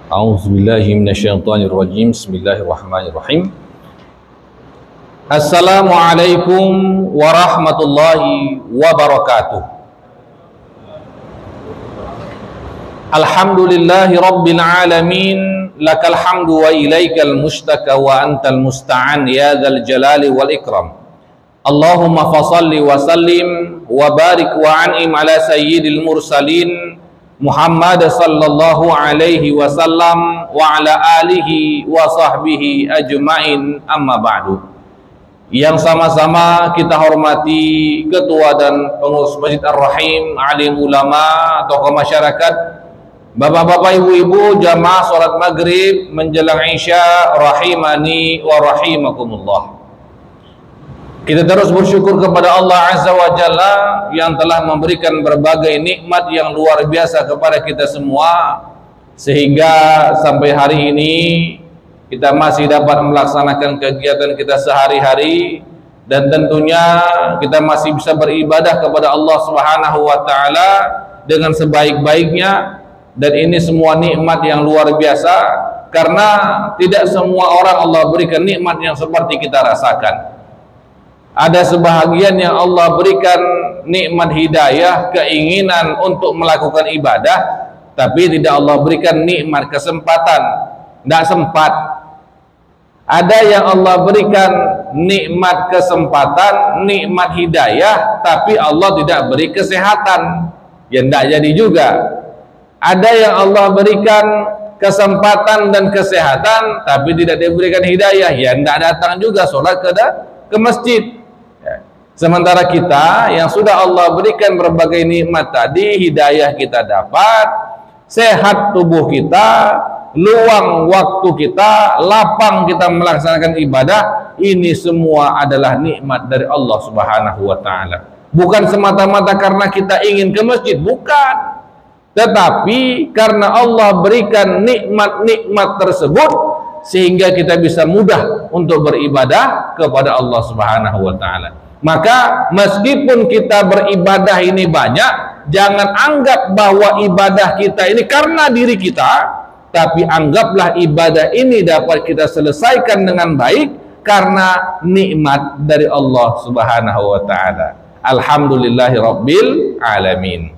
A'udzubillahi minasyaitonirrajim. Bismillahirrahmanirrahim. Assalamualaikum warahmatullahi wabarakatuh. Alhamdulillahi rabbil alamin. Lakal hamdu wa ilaikal mustaka wa antal musta'an ya dzal jalali wal ikram. Allahumma fasalli wa sallim wa barik wa an'im ala sayyidil mursalin Muhammad sallallahu alaihi wasallam wa ala alihi wa sahbihi ajma'in, amma ba'du. Yang sama-sama kita hormati ketua dan pengurus Masjid Ar-Rahim, alim ulama, tokoh masyarakat, bapak-bapak, ibu-ibu, jamaah salat maghrib menjelang isya, rahimani wa rahimakumullah. Kita terus bersyukur kepada Allah Azza wa Jalla yang telah memberikan berbagai nikmat yang luar biasa kepada kita semua, sehingga sampai hari ini kita masih dapat melaksanakan kegiatan kita sehari-hari, dan tentunya kita masih bisa beribadah kepada Allah Subhanahu wa Ta'ala dengan sebaik-baiknya. Dan ini semua nikmat yang luar biasa, karena tidak semua orang Allah berikan nikmat yang seperti kita rasakan. Ada sebahagian yang Allah berikan nikmat hidayah, keinginan untuk melakukan ibadah, tapi tidak Allah berikan nikmat kesempatan, tidak sempat. Ada yang Allah berikan nikmat kesempatan, nikmat hidayah, tapi Allah tidak beri kesehatan, ya tidak jadi juga. Ada yang Allah berikan kesempatan dan kesehatan, tapi tidak diberikan hidayah, ya tidak datang juga sholat ke masjid. Sementara kita yang sudah Allah berikan berbagai nikmat tadi, hidayah kita dapat, sehat tubuh kita, luang waktu kita, lapang kita melaksanakan ibadah, ini semua adalah nikmat dari Allah Subhanahu wa Ta'ala. Bukan semata-mata karena kita ingin ke masjid, bukan, tetapi karena Allah berikan nikmat-nikmat tersebut sehingga kita bisa mudah untuk beribadah kepada Allah Subhanahu wa Ta'ala. Maka meskipun kita beribadah ini banyak, jangan anggap bahwa ibadah kita ini karena diri kita, tapi anggaplah ibadah ini dapat kita selesaikan dengan baik karena nikmat dari Allah Subhanahu wa Ta'ala. Alhamdulillahi rabbil alamin.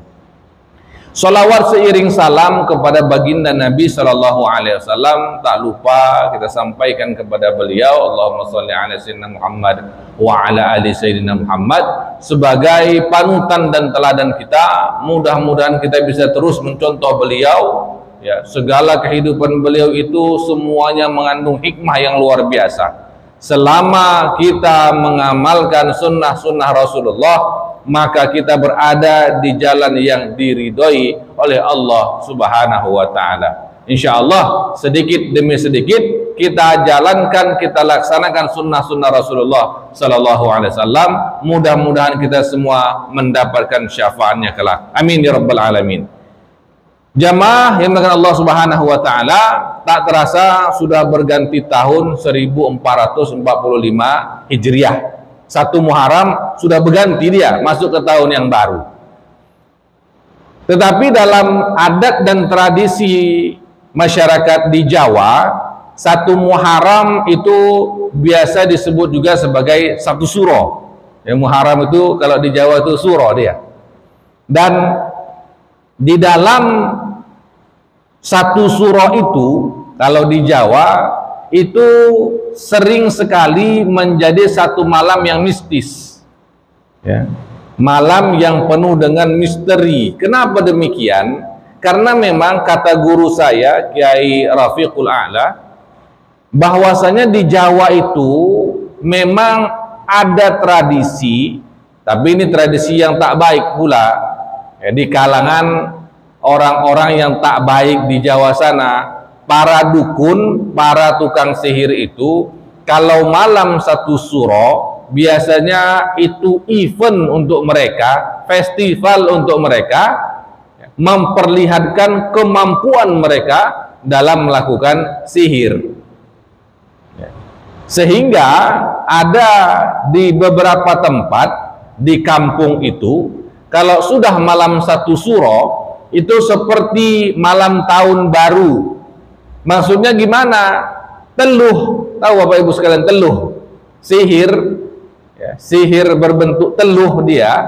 Salawat seiring salam kepada baginda Nabi sallallahu alaihi wasallam tak lupa kita sampaikan kepada beliau, Allahumma shalli ala sayyidina Muhammad wa ala ali sayyidina Muhammad, sebagai panutan dan teladan kita. Mudah-mudahan kita bisa terus mencontoh beliau, ya, segala kehidupan beliau itu semuanya mengandung hikmah yang luar biasa. Selama kita mengamalkan sunnah-sunnah Rasulullah, maka kita berada di jalan yang diridhoi oleh Allah Subhanahu wa Ta'ala. Insya Allah sedikit demi sedikit kita jalankan, kita laksanakan sunnah-sunnah Rasulullah Sallallahu Alaihi Wasallam. Mudah-mudahan kita semua mendapatkan syafaatnya kelak. Amin ya rabbal alamin. Jamaah yang dengan Allah Subhanahu wa Ta'ala, tak terasa sudah berganti tahun 1445 Hijriah. 1 Muharram sudah berganti, dia masuk ke tahun yang baru. Tetapi dalam adat dan tradisi masyarakat di Jawa, 1 Muharram itu biasa disebut juga sebagai 1 suro. Ya, Muharram itu kalau di Jawa itu suro dia. Dan di dalam 1 suro itu kalau di Jawa itu sering sekali menjadi 1 malam yang mistis, ya, malam yang penuh dengan misteri. Kenapa demikian? Karena memang kata guru saya Kiai Rafiqul A'la, bahwasanya di Jawa itu memang ada tradisi, tapi ini tradisi yang tak baik pula, ya, di kalangan orang-orang yang tak baik di Jawa sana. Para dukun, para tukang sihir itu kalau malam 1 suro biasanya itu event untuk mereka, festival untuk mereka, memperlihatkan kemampuan mereka dalam melakukan sihir. Sehingga ada di beberapa tempat di kampung itu, kalau sudah malam 1 suro itu seperti malam tahun baru. Maksudnya gimana? Teluh, tahu Bapak Ibu sekalian teluh? Sihir, ya, sihir berbentuk teluh dia,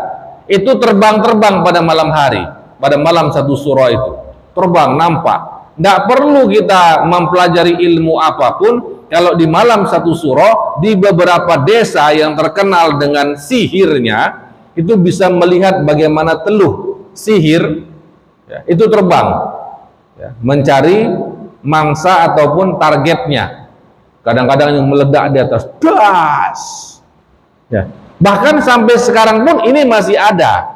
itu terbang-terbang pada malam hari, pada malam satu suro itu. Terbang, nampak. Tidak perlu kita mempelajari ilmu apapun, kalau di malam satu suro, di beberapa desa yang terkenal dengan sihirnya, itu bisa melihat bagaimana teluh, sihir, ya, itu terbang, ya, mencari mangsa ataupun targetnya. Kadang-kadang yang meledak di atas, das. Ya. Bahkan sampai sekarang pun ini masih ada.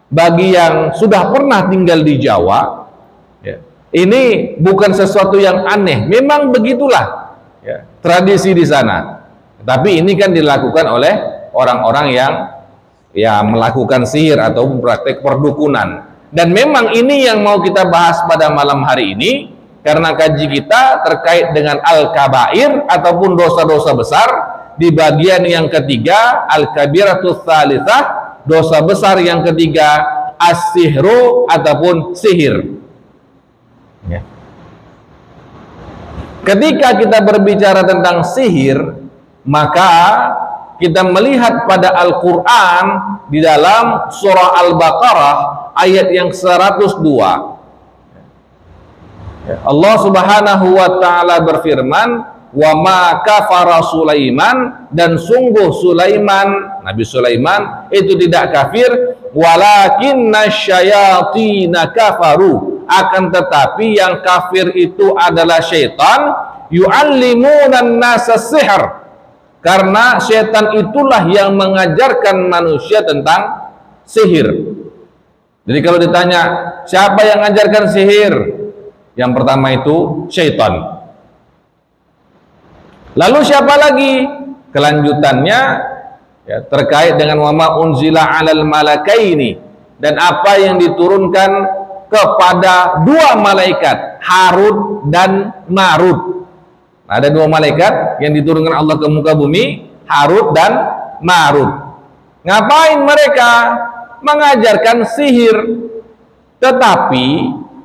Bagi yang sudah pernah tinggal di Jawa, ya, ini bukan sesuatu yang aneh. Memang begitulah, ya, tradisi di sana. Tapi ini kan dilakukan oleh orang-orang yang ya melakukan sihir atau praktek perdukunan. Dan memang ini yang mau kita bahas pada malam hari ini. Karena kaji kita terkait dengan al-kabair ataupun dosa-dosa besar, di bagian yang ketiga al-kabiratus tsalitsah, dosa besar yang ketiga as-sihru ataupun sihir. Ya. Ketika kita berbicara tentang sihir, maka kita melihat pada Al-Quran di dalam surah Al-Baqarah ayat yang 102. Allah Subhanahu wa taala berfirman, "Wa ma kafara Sulaiman," dan sungguh Sulaiman, Nabi Sulaiman itu tidak kafir, "walakinna syayatina kafaru," akan tetapi yang kafir itu adalah syaitan, "yu'allimunan nasa sihr," karena syaitan itulah yang mengajarkan manusia tentang sihir. Jadi kalau ditanya, siapa yang mengajarkan sihir? Yang pertama itu syaitan. Lalu siapa lagi? Kelanjutannya ya, terkait dengan wama unzila alal malakaini, dan apa yang diturunkan kepada dua malaikat, Harut dan Marut. Ada dua malaikat yang diturunkan Allah ke muka bumi, Harut dan Marut. Ngapain mereka? Mengajarkan sihir. Tetapi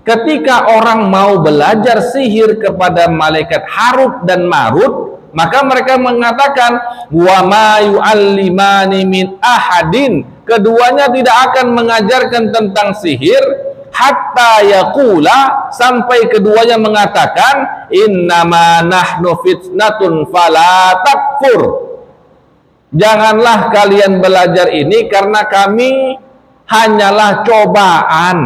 ketika orang mau belajar sihir kepada malaikat Harut dan Marut, maka mereka mengatakan, wa ma yu'allimani min ahadin, keduanya tidak akan mengajarkan tentang sihir hatta yaqula, sampai keduanya mengatakan, innama nahnu fitnatun fala takfur, janganlah kalian belajar ini karena kami hanyalah cobaan.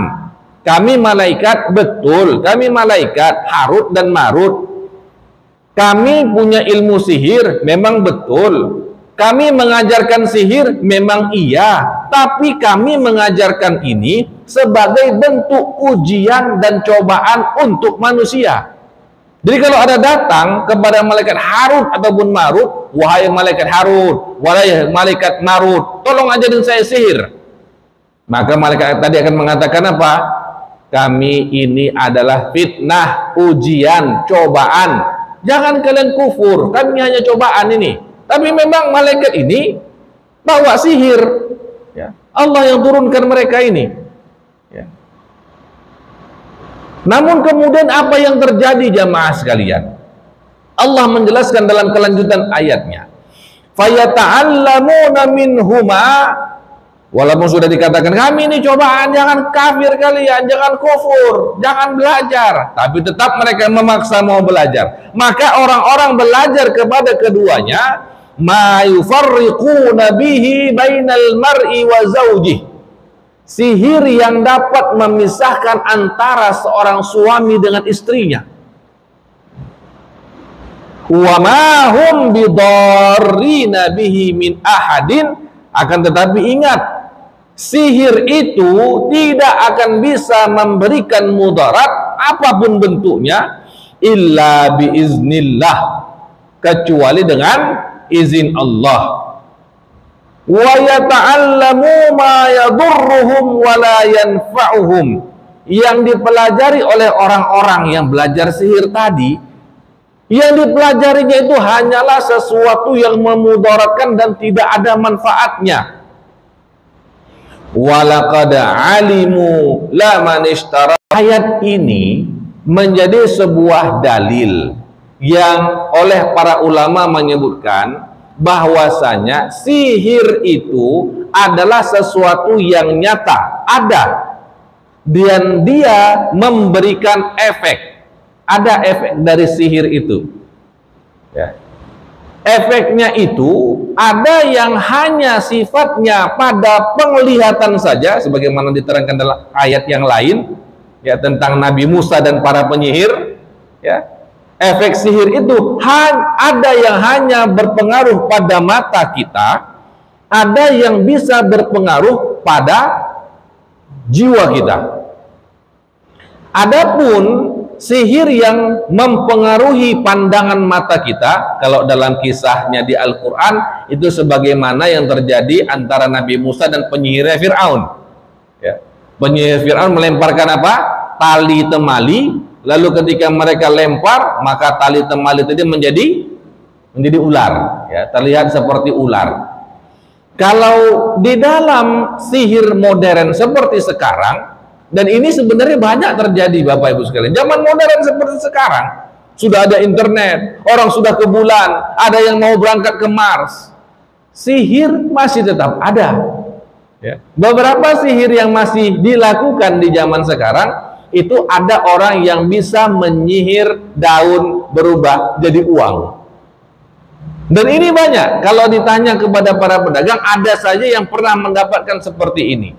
Kami malaikat, betul, kami malaikat Harut dan Marut. Kami punya ilmu sihir, memang betul. Kami mengajarkan sihir, memang iya. Tapi kami mengajarkan ini sebagai bentuk ujian dan cobaan untuk manusia. Jadi kalau ada datang kepada malaikat Harut ataupun Marut, wahai malaikat Harut, wahai malaikat Marut, tolong ajarin saya sihir. Maka malaikat tadi akan mengatakan apa? Kami ini adalah fitnah, ujian, cobaan. Jangan kalian kufur, kami hanya cobaan ini. Tapi memang malaikat ini bawa sihir, ya. Allah yang turunkan mereka ini, ya. Namun kemudian apa yang terjadi jamaah sekalian? Allah menjelaskan dalam kelanjutan ayatnya, fayata'allamuna minhuma, walaupun sudah dikatakan kami ini cobaan, jangan kafir kalian, jangan kufur, jangan belajar, tapi tetap mereka memaksa mau belajar. Maka orang-orang belajar kepada keduanya, ma yufarriquna bihi bainal mar'i wa zawjih, sihir yang dapat memisahkan antara seorang suami dengan istrinya. Wa ma hum bidarrina bihi min ahadin, akan tetapi ingat, sihir itu tidak akan bisa memberikan mudarat apapun bentuknya illa biiznillah, kecuali dengan izin Allah. Wa yata'allamu ma yadurruhum wa la yanfa'uhum, yang dipelajari oleh orang-orang yang belajar sihir tadi, yang dipelajarinya itu hanyalah sesuatu yang memudaratkan dan tidak ada manfaatnya. Walaqad alimu laman ishtara, ayat ini menjadi sebuah dalil yang oleh para ulama menyebutkan bahwasanya sihir itu adalah sesuatu yang nyata, ada, dan dia memberikan efek. Ada efek dari sihir itu, ya. Efeknya itu ada yang hanya sifatnya pada penglihatan saja, sebagaimana diterangkan dalam ayat yang lain, ya, tentang Nabi Musa dan para penyihir, ya. Efek sihir itu ada yang hanya berpengaruh pada mata kita, ada yang bisa berpengaruh pada jiwa kita. Adapun sihir yang mempengaruhi pandangan mata kita, kalau dalam kisahnya di Al-Quran, itu sebagaimana yang terjadi antara Nabi Musa dan penyihirnya Fir'aun, ya. Penyihir Fir'aun melemparkan apa? Tali temali, lalu ketika mereka lempar, maka tali temali tadi menjadi ular, ya, terlihat seperti ular. Kalau di dalam sihir modern seperti sekarang, dan ini sebenarnya banyak terjadi Bapak Ibu sekalian, zaman modern seperti sekarang, sudah ada internet, orang sudah ke bulan, ada yang mau berangkat ke Mars, sihir masih tetap ada, ya. Beberapa sihir yang masih dilakukan di zaman sekarang, itu ada orang yang bisa menyihir daun berubah jadi uang. Dan ini banyak, kalau ditanya kepada para pedagang, ada saja yang pernah mendapatkan seperti ini.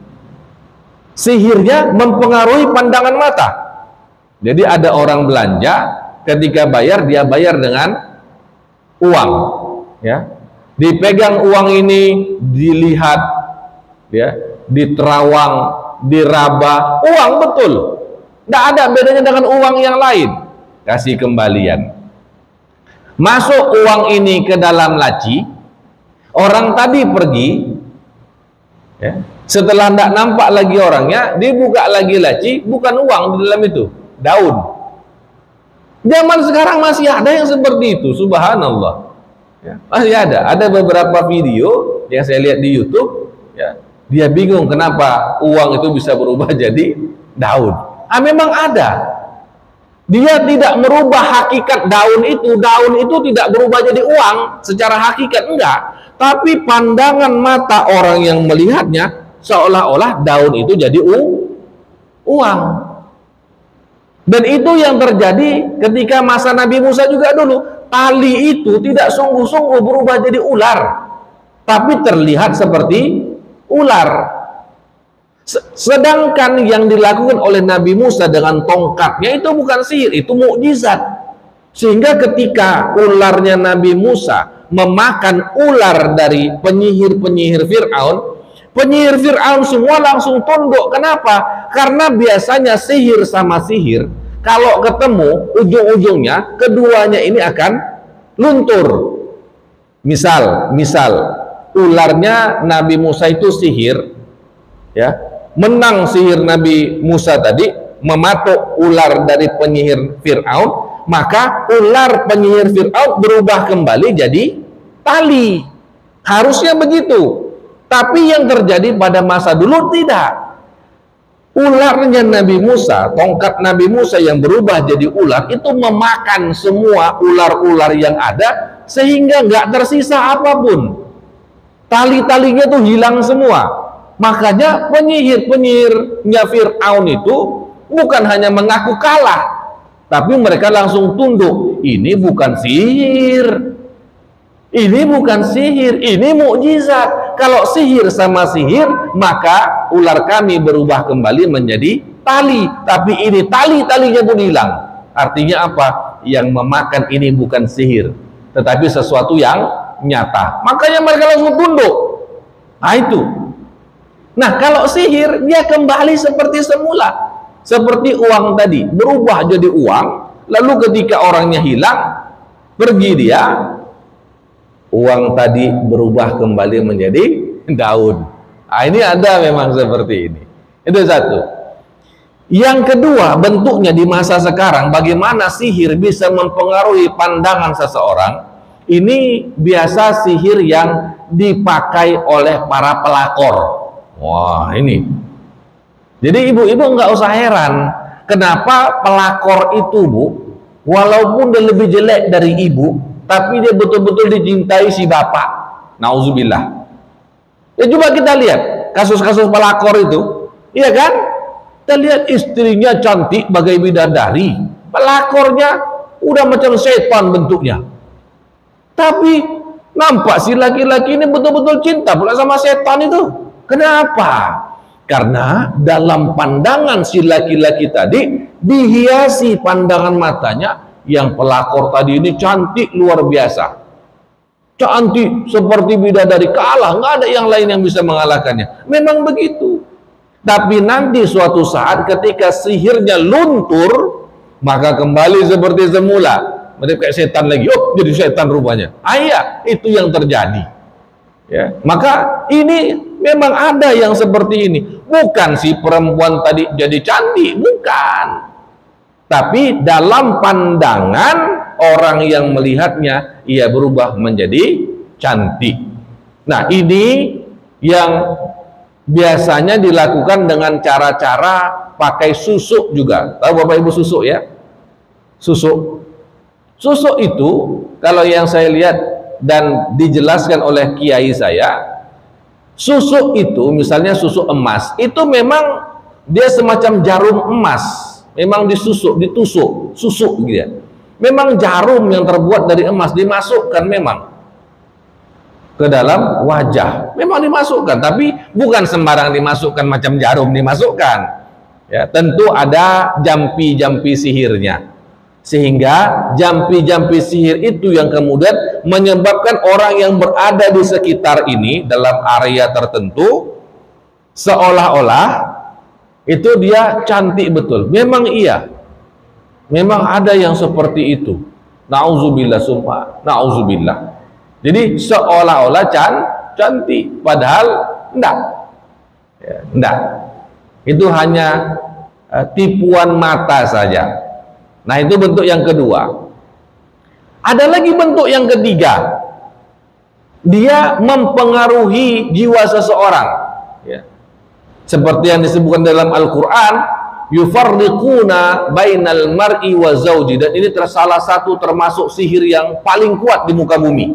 Sihirnya mempengaruhi pandangan mata. Jadi ada orang belanja, ketika bayar, dia bayar dengan uang, ya. Dipegang uang ini, dilihat, ya, diterawang, diraba, uang betul. Tidak ada bedanya dengan uang yang lain. Kasih kembalian. Masuk uang ini ke dalam laci, orang tadi pergi, ya. Setelah tidak nampak lagi orangnya, dibuka lagi laci, bukan uang di dalam itu, daun. Zaman sekarang masih ada yang seperti itu, subhanallah, ya. Masih ada. Ada beberapa video yang saya lihat di YouTube, ya, dia bingung kenapa uang itu bisa berubah jadi daun. Memang ada. Dia tidak merubah hakikat daun itu tidak berubah jadi uang secara hakikat, enggak. Tapi pandangan mata orang yang melihatnya seolah-olah daun itu jadi uang. Dan itu yang terjadi ketika masa Nabi Musa juga dulu. Tali itu tidak sungguh-sungguh berubah jadi ular, tapi terlihat seperti ular. Sedangkan yang dilakukan oleh Nabi Musa dengan tongkatnya itu bukan sihir, itu mukjizat. Sehingga ketika ularnya Nabi Musa memakan ular dari penyihir-penyihir Fir'aun, penyihir Fir'aun semua langsung tunduk. Kenapa? Karena biasanya sihir sama sihir, kalau ketemu ujung-ujungnya keduanya ini akan luntur. Misal ularnya Nabi Musa itu sihir, ya, menang sihir Nabi Musa tadi, mematuk ular dari penyihir Fir'aun, maka ular penyihir Fir'aun berubah kembali jadi tali. Harusnya begitu. Tapi yang terjadi pada masa dulu tidak. Ularnya Nabi Musa, tongkat Nabi Musa yang berubah jadi ular, itu memakan semua ular-ular yang ada, sehingga nggak tersisa apapun. Tali-talinya tuh hilang semua. Makanya penyihir-penyihirnya Fir'aun itu bukan hanya mengaku kalah, tapi mereka langsung tunduk. Ini bukan sihir, ini bukan sihir, ini mukjizat. Kalau sihir sama sihir, maka ular kami berubah kembali menjadi tali, tapi ini talinya pun hilang. Artinya apa? Yang memakan ini bukan sihir, tetapi sesuatu yang nyata. Makanya mereka langsung tunduk. Nah itu. Nah, kalau sihir, dia kembali seperti semula. Seperti uang tadi, berubah jadi uang, lalu ketika orangnya hilang, pergi dia, uang tadi berubah kembali menjadi daun. Nah, ini ada memang seperti ini. Itu satu. Yang kedua, bentuknya di masa sekarang, bagaimana sihir bisa mempengaruhi pandangan seseorang. Ini biasa sihir yang dipakai oleh para pelakor. Wah, ini. Jadi ibu-ibu nggak usah heran Kenapa pelakor itu, Bu, walaupun dia lebih jelek dari ibu, tapi dia betul-betul dicintai si bapak. Nauzubillah. Ya coba kita lihat kasus-kasus pelakor itu, iya kan? Kita lihat istrinya cantik bagai bidadari, pelakornya udah macam setan bentuknya. Tapi nampak si laki-laki ini betul-betul cinta pula sama setan itu. Kenapa? Karena dalam pandangan si laki-laki tadi dihiasi pandangan matanya, yang pelakor tadi ini cantik luar biasa, cantik seperti bidadari, kalah, nggak ada yang lain yang bisa mengalahkannya. Memang begitu. Tapi nanti suatu saat ketika sihirnya luntur, maka kembali seperti semula, mereka kayak setan lagi. Oh, jadi setan rupanya. Iya, itu yang terjadi. Ya, maka ini memang ada yang seperti ini. Bukan si perempuan tadi jadi cantik, bukan. Tapi dalam pandangan orang yang melihatnya, ia berubah menjadi cantik. Nah, ini yang biasanya dilakukan dengan cara-cara pakai susuk juga. Tahu Bapak Ibu susuk ya? Susuk. Susuk itu kalau yang saya lihat dan dijelaskan oleh kiai saya, susuk itu misalnya susuk emas, itu memang dia semacam jarum emas, memang ditusuk, susuk gitu ya. Memang jarum yang terbuat dari emas dimasukkan memang ke dalam wajah, memang dimasukkan, tapi bukan sembarang dimasukkan macam jarum dimasukkan. Ya, tentu ada jampi-jampi sihirnya, sehingga jampi-jampi sihir itu yang kemudian menyebabkan orang yang berada di sekitar ini dalam area tertentu seolah-olah itu dia cantik betul. Memang iya, memang ada yang seperti itu. Nauzubillah, sumpah, nauzubillah. Jadi seolah-olah cantik, padahal enggak. Ya, enggak. Itu hanya tipuan mata saja. Nah, itu bentuk yang kedua. Ada lagi bentuk yang ketiga. Dia mempengaruhi jiwa seseorang. Ya. Seperti yang disebutkan dalam Al-Quran, yufarriquna bainal mar'i wa zawji. Dan ini salah satu termasuk sihir yang paling kuat di muka bumi.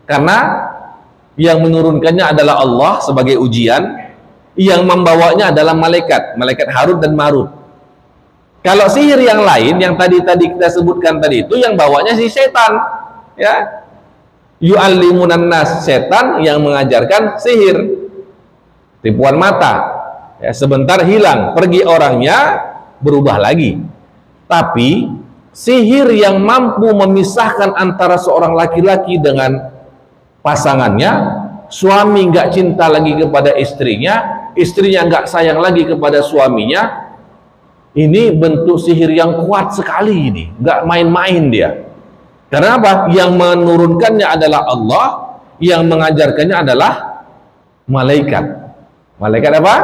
Karena yang menurunkannya adalah Allah sebagai ujian, yang membawanya adalah malaikat Harut dan Marut. Kalau sihir yang lain yang tadi kita sebutkan tadi itu yang bawanya si setan, ya. Yu'allimunan nas, setan yang mengajarkan sihir, tipuan mata. Ya, sebentar hilang, pergi orangnya, berubah lagi. Tapi sihir yang mampu memisahkan antara seorang laki-laki dengan pasangannya, suami nggak cinta lagi kepada istrinya, istrinya nggak sayang lagi kepada suaminya, ini bentuk sihir yang kuat sekali ini, nggak main-main dia. Karena apa? Yang menurunkannya adalah Allah, yang mengajarkannya adalah malaikat. Malaikat apa?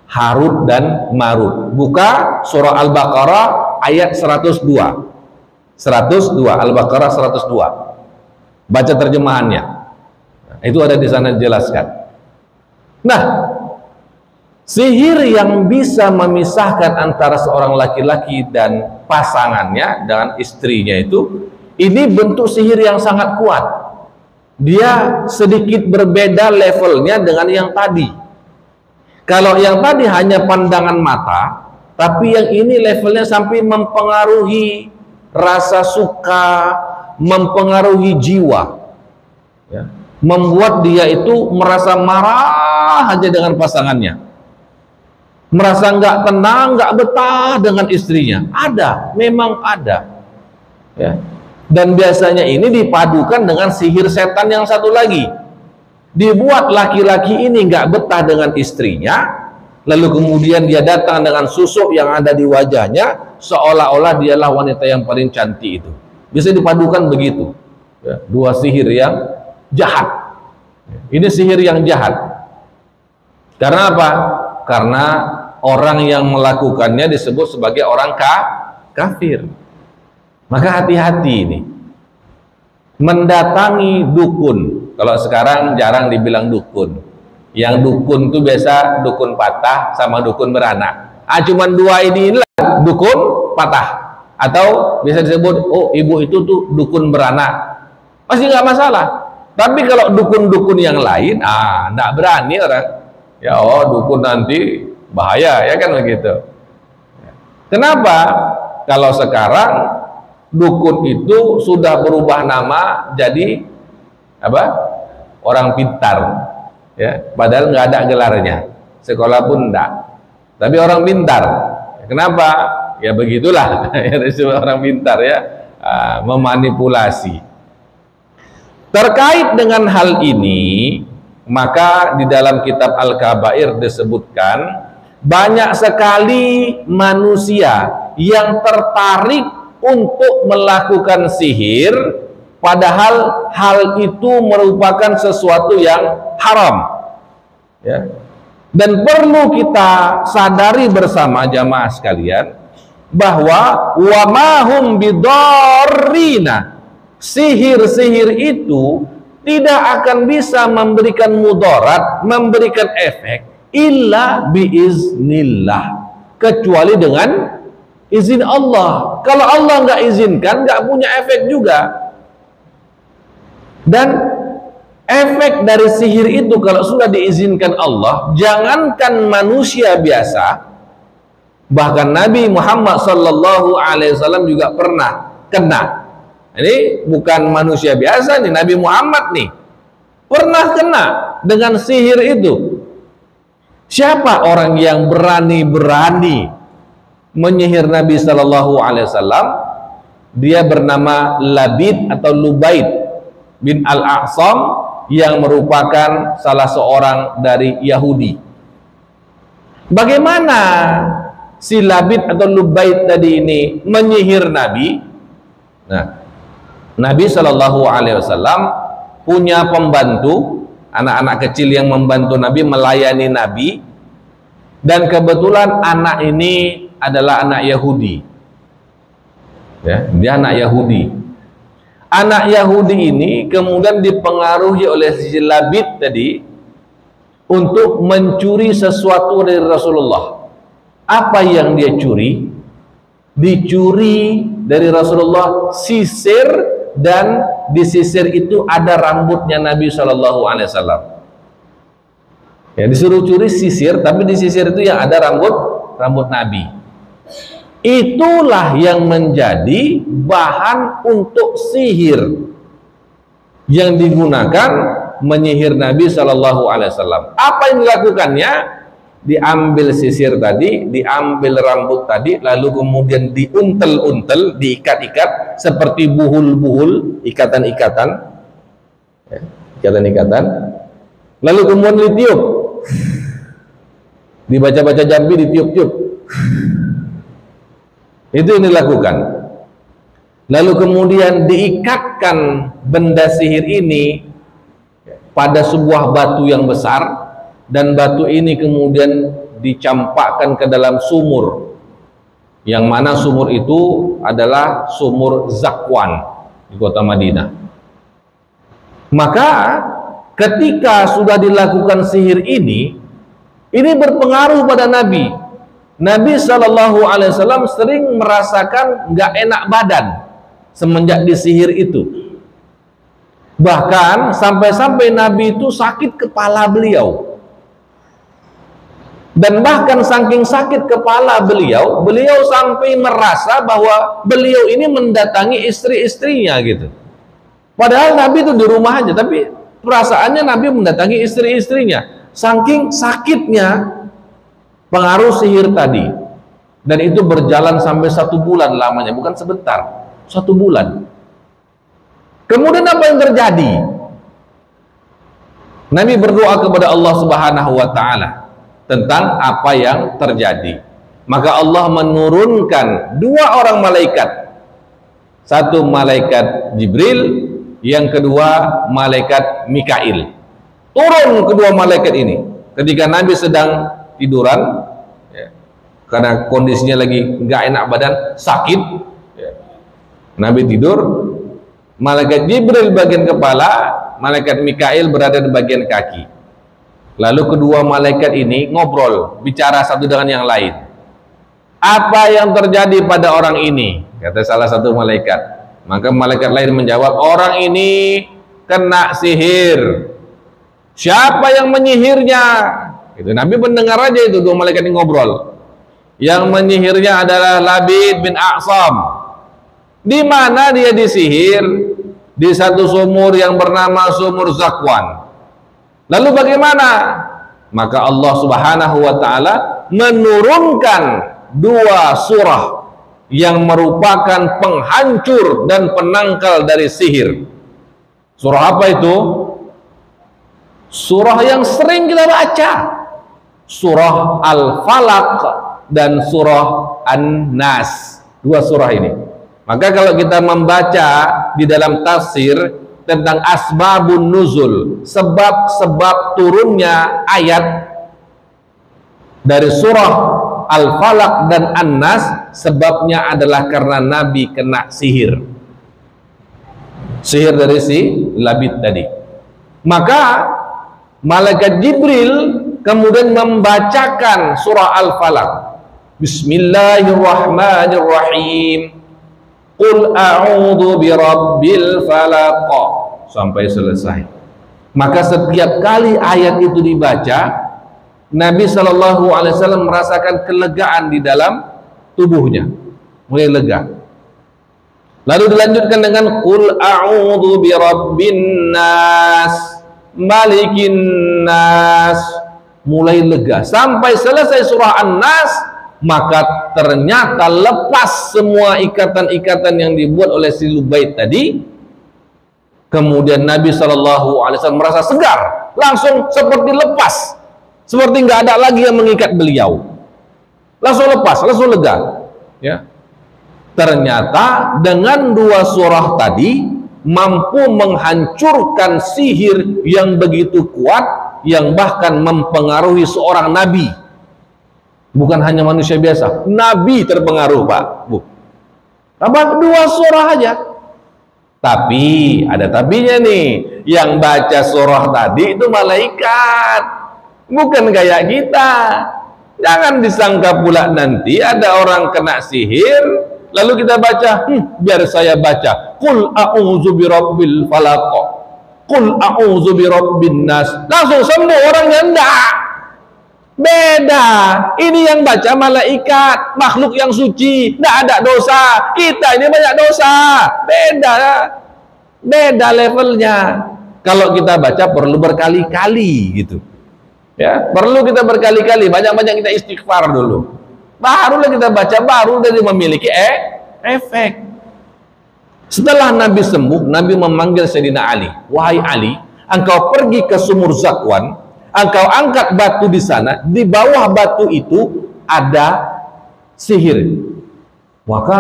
Harut dan Marut. Buka surah Al-Baqarah ayat 102. 102, Al-Baqarah 102. Baca terjemahannya. Itu ada di sana dijelaskan. Nah, sihir yang bisa memisahkan antara seorang laki-laki dan pasangannya dengan istrinya itu, ini bentuk sihir yang sangat kuat. Dia sedikit berbeda levelnya dengan yang tadi. Kalau yang tadi hanya pandangan mata, tapi yang ini levelnya sampai mempengaruhi rasa suka, mempengaruhi jiwa, ya. Membuat dia itu merasa marah aja dengan pasangannya, merasa nggak tenang, nggak betah dengan istrinya. Ada, memang ada, ya. Dan biasanya ini dipadukan dengan sihir setan yang satu lagi, dibuat laki-laki ini nggak betah dengan istrinya, lalu kemudian dia datang dengan susuk yang ada di wajahnya, seolah-olah dialah wanita yang paling cantik itu. Bisa dipadukan begitu, ya, dua sihir yang jahat. Ini sihir yang jahat. Karena apa? Karena orang yang melakukannya disebut sebagai orang kafir. Maka hati-hati ini. Mendatangi dukun. Kalau sekarang jarang dibilang dukun. Yang dukun itu biasa dukun patah sama dukun beranak. Cuman dua inilah dukun patah, atau bisa disebut oh ibu itu tuh dukun beranak, masih nggak masalah. Tapi kalau dukun-dukun yang lain, nggak berani orang. Ya dukun nanti bahaya ya kan begitu. Kenapa? Kalau sekarang dukun itu sudah berubah nama jadi apa? Orang pintar, ya. Padahal nggak ada gelarnya, sekolah pun enggak. Tapi orang pintar. Kenapa? Ya begitulah orang pintar ya, memanipulasi. Terkait dengan hal ini, maka di dalam kitab Al-Kabair disebutkan banyak sekali manusia yang tertarik untuk melakukan sihir, padahal hal itu merupakan sesuatu yang haram, ya. Dan perlu kita sadari bersama jamaah sekalian bahwa wa mahum bidarrina, sihir-sihir itu tidak akan bisa memberikan mudarat, memberikan efek illa biiznillah, kecuali dengan izin Allah. Kalau Allah nggak izinkan, nggak punya efek juga. Dan efek dari sihir itu kalau sudah diizinkan Allah, jangankan manusia biasa, bahkan Nabi Muhammad SAW juga pernah kena. Ini bukan manusia biasa nih, Nabi Muhammad nih pernah kena dengan sihir itu. Siapa orang yang berani-berani menyihir Nabi SAW? Dia bernama Labid atau Lubaid bin Al-A'sam, yang merupakan salah seorang dari Yahudi. Bagaimana si Labid atau Lubaid tadi ini menyihir Nabi? Nah, Nabi SAW punya pembantu, anak-anak kecil yang membantu Nabi, melayani Nabi, dan kebetulan anak ini adalah anak Yahudi, ya, dia anak Yahudi. Anak Yahudi ini kemudian dipengaruhi oleh si Labid tadi untuk mencuri sesuatu dari Rasulullah. Apa yang dia curi? Dicuri dari Rasulullah sisir, dan di sisir itu ada rambutnya Nabi SAW. Ya, disuruh curi sisir, tapi di sisir itu yang ada rambut Nabi. Itulah yang menjadi bahan untuk sihir yang digunakan menyihir Nabi SAW. Apa yang dilakukannya? Diambil sisir tadi, diambil rambut tadi, lalu kemudian diuntel-untel, diikat-ikat seperti buhul-buhul, ikatan-ikatan, ya, ikatan-ikatan, lalu kemudian ditiup, dibaca-baca jambi, ditiup-tiup. Itu yang dilakukan. Lalu kemudian diikatkan benda sihir ini pada sebuah batu yang besar, dan batu ini kemudian dicampakkan ke dalam sumur, yang mana sumur itu adalah sumur Zakwan di kota Madinah. Maka ketika sudah dilakukan sihir ini berpengaruh pada Nabi. Nabi SAW sering merasakan nggak enak badan semenjak disihir itu. Bahkan sampai-sampai Nabi itu sakit kepala beliau. Dan bahkan saking sakit kepala beliau sampai merasa bahwa beliau ini mendatangi istri-istrinya gitu. Padahal Nabi itu di rumah aja, tapi perasaannya Nabi mendatangi istri-istrinya. Saking sakitnya pengaruh sihir tadi. Dan itu berjalan sampai 1 bulan lamanya, bukan sebentar, 1 bulan. Kemudian apa yang terjadi? Nabi berdoa kepada Allah Subhanahu wa Ta'ala tentang apa yang terjadi. Maka Allah menurunkan 2 orang malaikat, satu malaikat Jibril, yang kedua malaikat Mikail. Turun kedua malaikat ini ketika Nabi sedang tiduran, ya, karena kondisinya lagi nggak enak badan, sakit, ya. Nabi tidur, malaikat Jibril bagian kepala, malaikat Mikail berada di bagian kaki. Lalu kedua malaikat ini ngobrol, bicara satu dengan yang lain. apa yang terjadi pada orang ini? Kata salah satu malaikat. Maka malaikat lain menjawab, orang ini kena sihir. Siapa yang menyihirnya? Itu Nabi mendengar aja itu dua malaikat ini ngobrol. Yang menyihirnya adalah Labid bin A'sam. Di mana dia disihir? Di satu sumur yang bernama Sumur Zakwan. Lalu bagaimana? Maka Allah Subhanahu wa taala menurunkan dua surah yang merupakan penghancur dan penangkal dari sihir. Surah apa itu? Surah yang sering kita baca, surah Al-Falaq dan surah An-Nas. Dua surah ini. Maka kalau kita membaca di dalam tafsir tentang asbabun nuzul, sebab-sebab turunnya ayat dari surah Al-Falaq dan An-Nas, sebabnya adalah karena Nabi kena sihir. Sihir dari si Labid tadi. Maka malaikat Jibril kemudian membacakan surah Al-Falaq. Bismillahirrahmanirrahim. Qul a'udzu birabbil falaq sampai selesai. Maka setiap kali ayat itu dibaca, Nabi Shallallahu Alaihi Wasallam merasakan kelegaan di dalam tubuhnya, mulai lega. Lalu dilanjutkan dengan Qul a'udzu birabbin nas malikin nas, mulai lega sampai selesai surah An-Nas. Maka ternyata lepas semua ikatan-ikatan yang dibuat oleh si Lubaid tadi. Kemudian Nabi SAW merasa segar, langsung seperti lepas, seperti nggak ada lagi yang mengikat beliau, langsung lepas, langsung lega. Ya, ternyata dengan dua surah tadi mampu menghancurkan sihir yang begitu kuat, yang bahkan mempengaruhi seorang nabi. Bukan hanya manusia biasa, nabi terpengaruh, Pak, Bu. Tambah dua surah aja. Tapi ada tabinya nih, yang baca surah tadi itu malaikat, bukan kayak kita. Jangan disangka pula nanti ada orang kena sihir, lalu kita baca, biar saya baca, Qul a'udzu birabbil falaq, Qul a'udzu birabbin nas, langsung sembuh orangnya. Enggak. Beda, ini yang baca malaikat, makhluk yang suci, tidak ada dosa. Kita ini banyak dosa. Beda levelnya. Kalau kita baca perlu berkali-kali gitu. Ya, perlu kita berkali-kali, banyak-banyak kita istighfar dulu. Barulah kita baca, baru dari memiliki efek. Setelah Nabi sembuh, Nabi memanggil Sayyidina Ali. Wahai Ali, engkau pergi ke Sumur Zakwan, engkau angkat batu di sana, di bawah batu itu ada sihir. Maka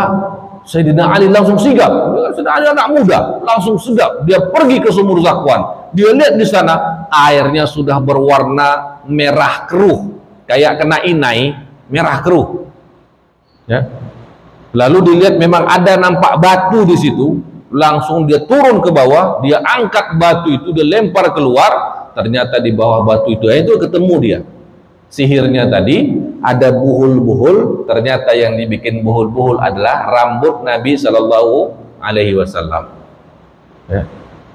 Sayyidina Ali langsung sigap. Sayyidina Ali anak muda, langsung sigap. Dia pergi ke Sumur Zakwan. Dia lihat di sana airnya sudah berwarna merah keruh, kayak kena inai, merah keruh. Ya. Lalu dilihat memang ada nampak batu di situ. Langsung dia turun ke bawah, dia angkat batu itu, dia lempar keluar. Ternyata di bawah batu itu ketemu dia. Sihirnya tadi ada buhul-buhul. Ternyata yang dibikin buhul-buhul adalah rambut Nabi Shallallahu Alaihi Wasallam. Ya.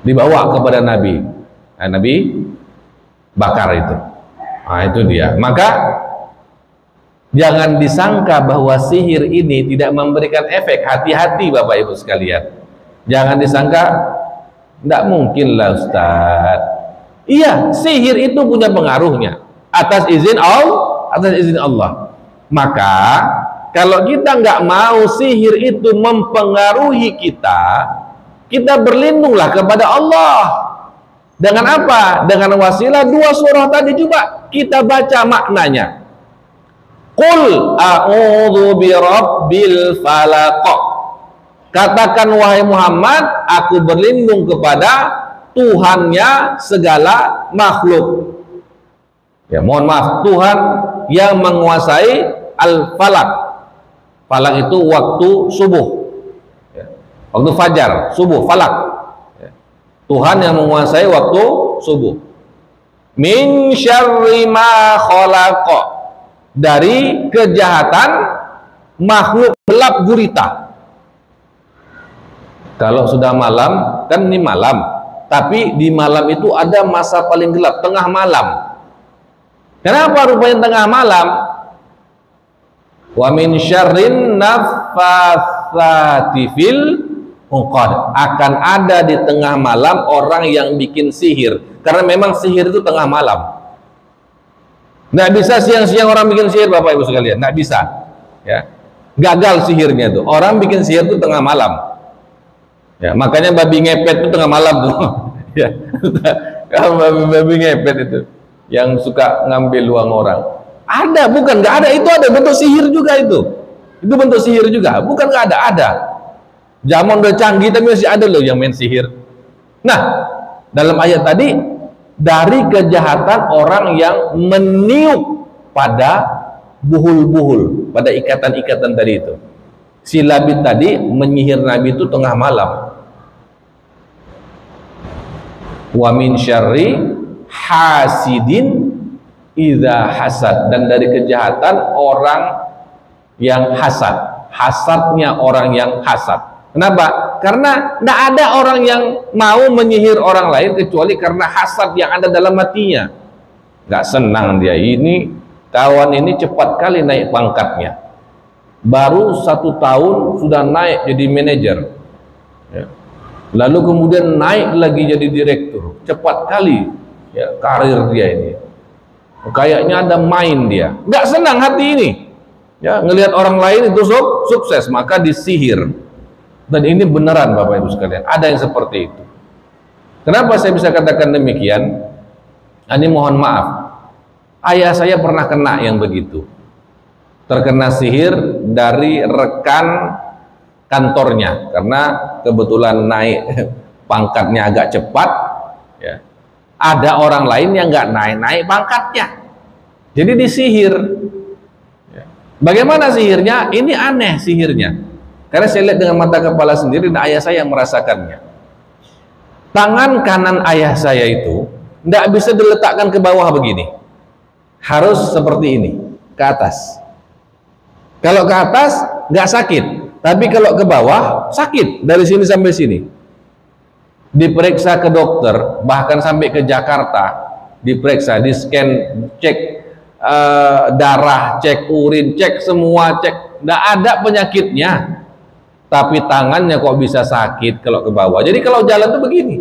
Dibawa kepada Nabi. Nah, Nabi bakar itu. Nah, itu dia. Maka jangan disangka bahwa sihir ini tidak memberikan efek. Hati-hati Bapak Ibu sekalian. Jangan disangka tidak mungkin lah Ustaz. Iya, sihir itu punya pengaruhnya atas izin Allah. Maka kalau kita nggak mau sihir itu mempengaruhi kita, kita berlindunglah kepada Allah. Dengan apa? Dengan wasilah dua surah tadi, coba kita baca maknanya. Qul a'udzu birabbil falaq. Katakan wahai Muhammad, aku berlindung kepada Tuhannya segala makhluk. Ya, mohon maaf, Tuhan yang menguasai al-falaq. Falaq itu waktu subuh. Ya, waktu fajar, subuh, falaq. Ya, Tuhan yang menguasai waktu subuh. Min syarri ma khalaqa, dari kejahatan makhluk gelap gurita. Kalau sudah malam, kan ini malam, tapi di malam itu ada masa paling gelap, tengah malam. Kenapa rupanya tengah malam? Wa min syarrin naffatsati fil uqad. Akan ada di tengah malam orang yang bikin sihir. Karena memang sihir itu tengah malam. Nggak bisa siang-siang orang bikin sihir, Bapak Ibu sekalian. Nggak bisa. Ya. Gagal sihirnya tuh. Orang bikin sihir itu tengah malam. Ya, makanya babi ngepet itu tengah malam tuh. Ya. Babi ngepet itu yang suka ngambil uang orang. Ada, bukan nggak ada, itu ada bentuk sihir juga itu. Itu bentuk sihir juga, bukan nggak ada, ada. Zaman udah canggih tapi masih ada loh yang main sihir. Nah, dalam ayat tadi, dari kejahatan orang yang meniup pada buhul-buhul, pada ikatan-ikatan tadi itu. Si Labid tadi menyihir Nabi itu tengah malam. Wa min syarri hasidin idza hasad, dan dari kejahatan orang yang hasad, hasadnya orang yang hasad. Kenapa? Karena tidak ada orang yang mau menyihir orang lain kecuali karena hasad yang ada dalam hatinya. Nggak senang dia, ini kawan ini cepat kali naik pangkatnya, baru 1 tahun sudah naik jadi manajer ya. Lalu kemudian naik lagi jadi direktur, cepat kali ya karir dia ini. Kayaknya ada main dia, nggak senang hati ini ya, ngelihat orang lain itu sukses, maka disihir. Dan ini beneran Bapak Ibu sekalian, ada yang seperti itu. Kenapa saya bisa katakan demikian? Ini mohon maaf, ayah saya pernah kena yang begitu, terkena sihir dari rekan kantornya, karena kebetulan naik pangkatnya agak cepat ya. Ada orang lain yang nggak naik pangkatnya, jadi disihir ya. Bagaimana sihirnya? Ini aneh sihirnya, karena saya lihat dengan mata kepala sendiri dan ayah saya yang merasakannya. Tangan kanan ayah saya itu nggak bisa diletakkan ke bawah begini, harus seperti ini, ke atas. Kalau ke atas nggak sakit, tapi kalau ke bawah sakit, dari sini sampai sini. Diperiksa ke dokter, bahkan sampai ke Jakarta, diperiksa, di scan, cek darah, cek urin, cek semua, cek, nggak ada penyakitnya, tapi tangannya kok bisa sakit kalau ke bawah. Jadi kalau jalan tuh begini.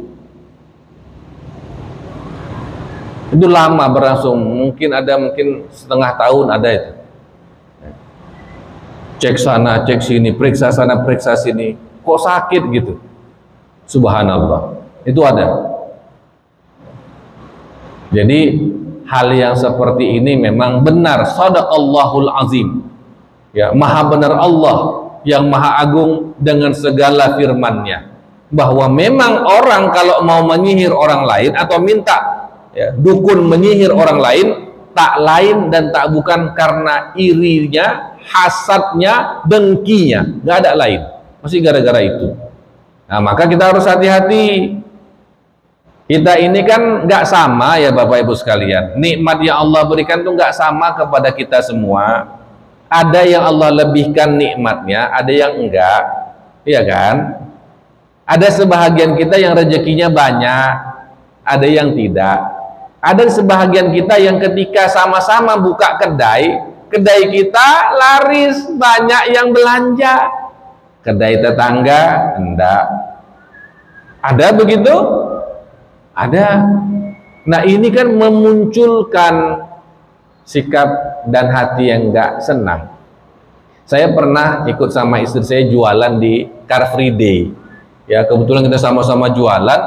Itu lama berlangsung, mungkin setengah tahun ada itu. Cek sana, cek sini, periksa sana, periksa sini, kok sakit gitu. Subhanallah, itu ada. Jadi hal yang seperti ini memang benar, shadaqallahul azim ya, maha benar Allah yang maha agung dengan segala firman-Nya, bahwa memang orang kalau mau menyihir orang lain atau minta ya, dukun menyihir orang lain, tak lain dan tak bukan karena irinya, hasadnya, dengkinya, nggak ada lain, masih gara-gara itu. Nah, maka kita harus hati-hati. Kita ini kan nggak sama ya Bapak Ibu sekalian. Nikmat yang Allah berikan itu nggak sama kepada kita semua. Ada yang Allah lebihkan nikmatnya, ada yang enggak, iya kan? Ada sebahagian kita yang rezekinya banyak, ada yang tidak. Ada sebahagian kita yang ketika sama-sama buka kedai kita laris, banyak yang belanja. Kedai tetangga enggak. Ada begitu? Ada. Nah, ini kan memunculkan sikap dan hati yang enggak senang. Saya pernah ikut sama istri saya jualan di Car Free Day. Ya, kebetulan kita sama-sama jualan.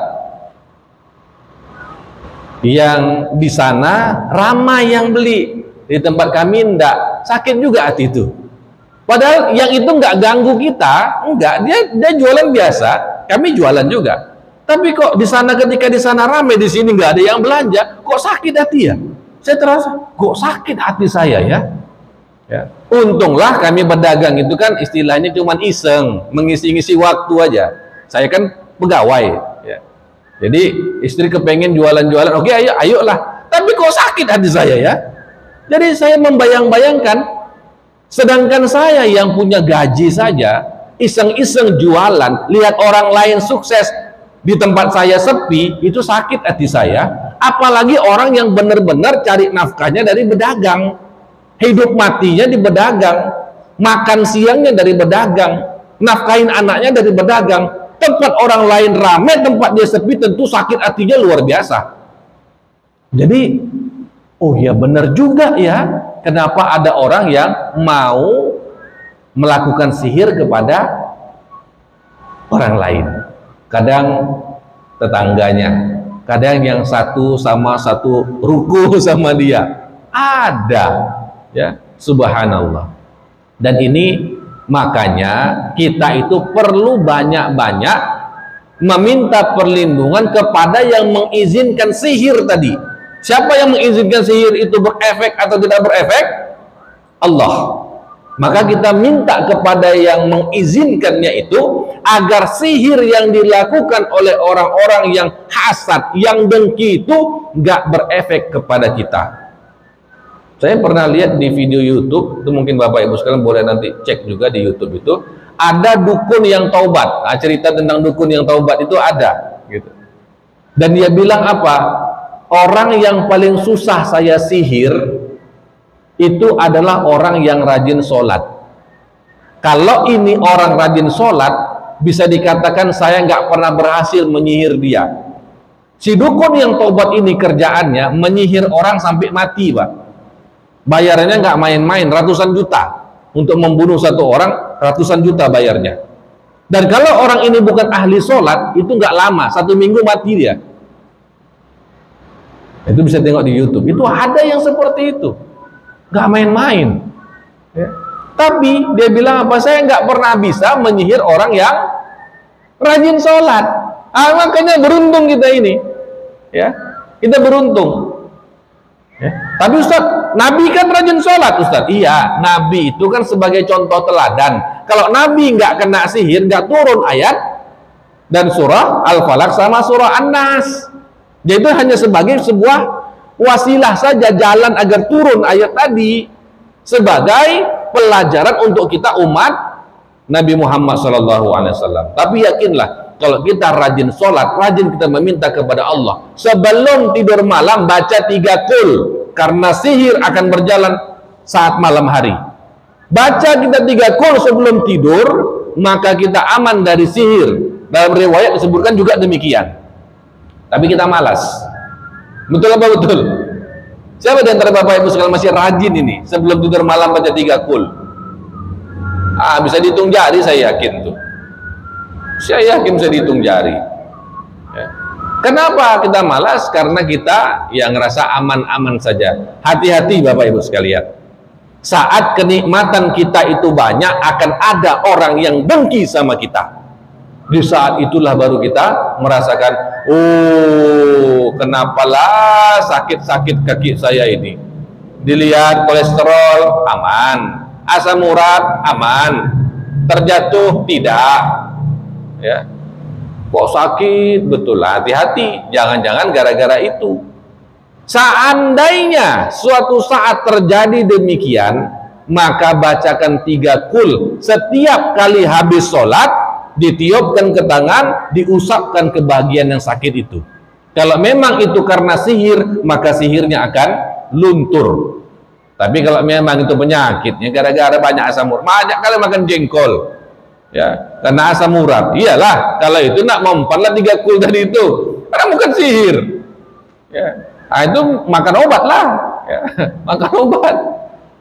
Yang di sana ramai yang beli. Di tempat kami enggak, sakit juga hati itu. Padahal yang itu nggak ganggu kita, enggak, dia jualan biasa, kami jualan juga. Tapi kok di sana, ketika di sana ramai, di sini nggak ada yang belanja, kok sakit hati ya? Saya terasa, kok sakit hati saya ya? Ya. Untunglah kami berdagang itu kan istilahnya cuma iseng, mengisi-ngisi waktu aja. Saya kan pegawai, ya. Jadi istri kepengen jualan-jualan, oke ayolah. Tapi kok sakit hati saya ya? Jadi saya membayang-bayangkan, Sedangkan saya yang punya gaji saja, iseng-iseng jualan, lihat orang lain sukses, di tempat saya sepi, itu sakit hati saya. Apalagi orang yang benar-benar cari nafkahnya dari berdagang, hidup matinya di berdagang, makan siangnya dari berdagang, nafkahin anaknya dari berdagang. Tempat orang lain ramai, tempat dia sepi, tentu sakit hatinya luar biasa. Jadi, oh ya benar juga ya, kenapa ada orang yang mau melakukan sihir kepada orang lain. Kadang tetangganya, kadang yang satu sama satu ruku sama dia. Ada, ya, subhanallah. Dan ini makanya kita itu perlu banyak-banyak meminta perlindungan kepada yang mengizinkan sihir tadi. Siapa yang mengizinkan sihir itu berefek atau tidak berefek? Allah. Maka kita minta kepada yang mengizinkannya itu agar sihir yang dilakukan oleh orang-orang yang hasad, yang dengki itu nggak berefek kepada kita. Saya pernah lihat di video YouTube, itu mungkin Bapak Ibu sekalian boleh nanti cek juga di YouTube itu, ada dukun yang taubat. Nah, cerita tentang dukun yang taubat itu ada, gitu. Dan dia bilang apa? Orang yang paling susah saya sihir itu adalah orang yang rajin sholat. Kalau ini orang rajin sholat, bisa dikatakan saya nggak pernah berhasil menyihir dia. Si dukun yang taubat ini kerjaannya menyihir orang sampai mati, Pak. Bayarannya nggak main-main, ratusan juta. Untuk membunuh satu orang, ratusan juta bayarnya. Dan kalau orang ini bukan ahli sholat, itu nggak lama, 1 minggu mati dia. Itu bisa tengok di YouTube. Itu ada yang seperti itu, nggak main-main, ya. Tapi dia bilang apa? Saya nggak pernah bisa menyihir orang yang rajin sholat. Makanya beruntung kita ini, ya. Kita beruntung, ya. Tapi Ustaz, Nabi kan rajin sholat, Ustaz. Iya, Nabi itu kan sebagai contoh teladan. Kalau Nabi nggak kena sihir, nggak turun ayat dan surah Al-Falaq sama surah An-Nas. Jadi itu hanya sebagai sebuah wasilah saja, jalan agar turun ayat tadi, sebagai pelajaran untuk kita umat Nabi Muhammad SAW. Tapi yakinlah, kalau kita rajin sholat, rajin kita meminta kepada Allah, sebelum tidur malam baca 3 qul, karena sihir akan berjalan saat malam hari. Baca kita 3 qul sebelum tidur, maka kita aman dari sihir. Dalam riwayat disebutkan juga demikian. Tapi kita malas. Betul apa betul? Siapa di antara Bapak Ibu sekalian masih rajin ini sebelum tidur malam baca 3 qul? Bisa dihitung jari, saya yakin tuh. Saya yakin bisa dihitung jari. Ya. Kenapa kita malas? Karena kita yang ngerasa aman-aman saja. Hati-hati Bapak Ibu sekalian. Saat kenikmatan kita itu banyak, akan ada orang yang dengki sama kita. Di saat itulah baru kita merasakan, oh, kenapalah sakit-sakit kaki saya ini. Dilihat kolesterol aman, asam urat aman, terjatuh tidak, ya. Kok sakit betul? Hati-hati, jangan-jangan gara-gara itu. Seandainya suatu saat terjadi demikian, maka bacakan 3 qul setiap kali habis sholat, ditiupkan ke tangan, diusapkan ke bagian yang sakit itu. Kalau memang itu karena sihir, maka sihirnya akan luntur. Tapi kalau memang itu penyakitnya gara-gara banyak asam urat, banyak kali makan jengkol, ya, karena asam urat, iyalah, kalau itu nak mempanlah 3 qul tadi itu, karena bukan sihir, ya. Itu makan obat lah, ya. Makan obat.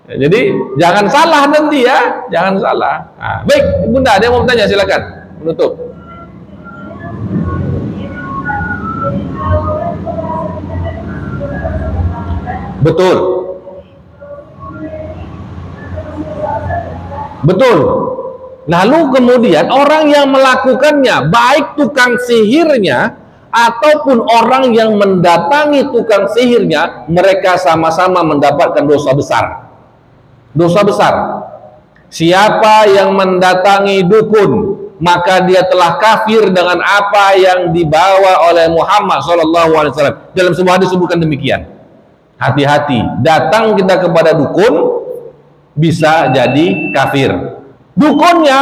Ya, jadi jangan salah nanti, ya, jangan salah. Baik, Bunda, ada yang mau bertanya, silakan. Menutup. Betul. Betul. Lalu kemudian orang yang melakukannya, baik tukang sihirnya ataupun orang yang mendatangi tukang sihirnya, mereka sama-sama mendapatkan dosa besar. Dosa besar. Siapa yang mendatangi dukun, maka dia telah kafir dengan apa yang dibawa oleh Muhammad SAW. Dalam sebuah hadis disebutkan demikian. Hati-hati, datang kita kepada dukun, bisa jadi kafir. Dukunnya